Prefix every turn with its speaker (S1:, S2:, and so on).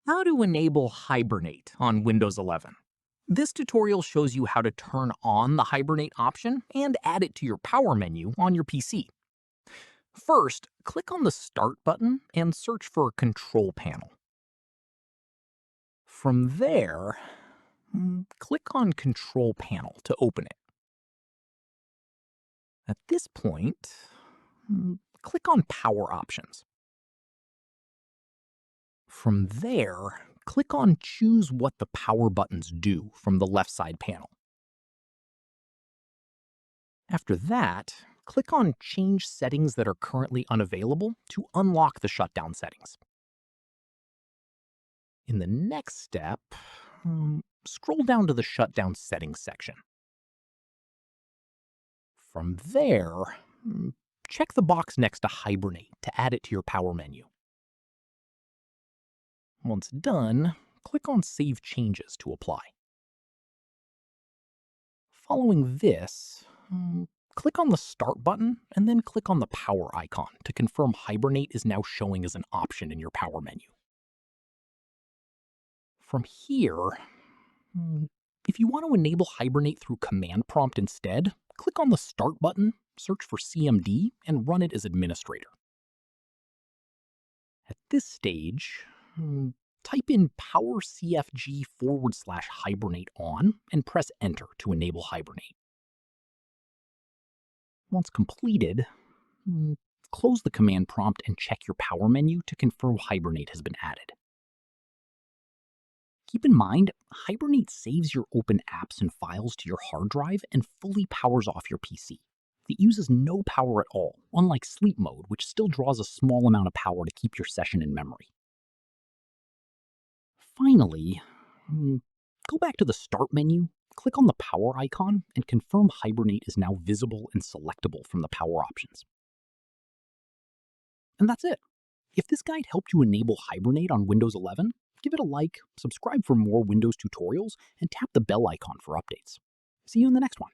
S1: How to enable Hibernate on Windows 11. This tutorial shows you how to turn on the Hibernate option and add it to your power menu on your PC. First, click on the Start button and search for Control Panel. From there, click on Control Panel to open it. At this point, click on Power Options. From there, click on Choose what the power buttons do from the left side panel. After that, click on Change settings that are currently unavailable to unlock the shutdown settings. In the next step, scroll down to the Shutdown Settings section. From there, check the box next to Hibernate to add it to your power menu. Once done, click on Save Changes to apply. Following this, click on the Start button and then click on the Power icon to confirm Hibernate is now showing as an option in your power menu. From here, if you want to enable Hibernate through Command Prompt instead, click on the Start button, search for CMD, and run it as administrator. At this stage, type in powercfg/Hibernate on and press Enter to enable Hibernate. Once completed, close the command prompt and check your power menu to confirm Hibernate has been added. Keep in mind, Hibernate saves your open apps and files to your hard drive and fully powers off your PC. It uses no power at all, unlike sleep mode, which still draws a small amount of power to keep your session in memory. Finally, go back to the Start menu, click on the Power icon, and confirm Hibernate is now visible and selectable from the power options. And that's it. If this guide helped you enable Hibernate on Windows 11, give it a like, subscribe for more Windows tutorials, and tap the bell icon for updates. See you in the next one.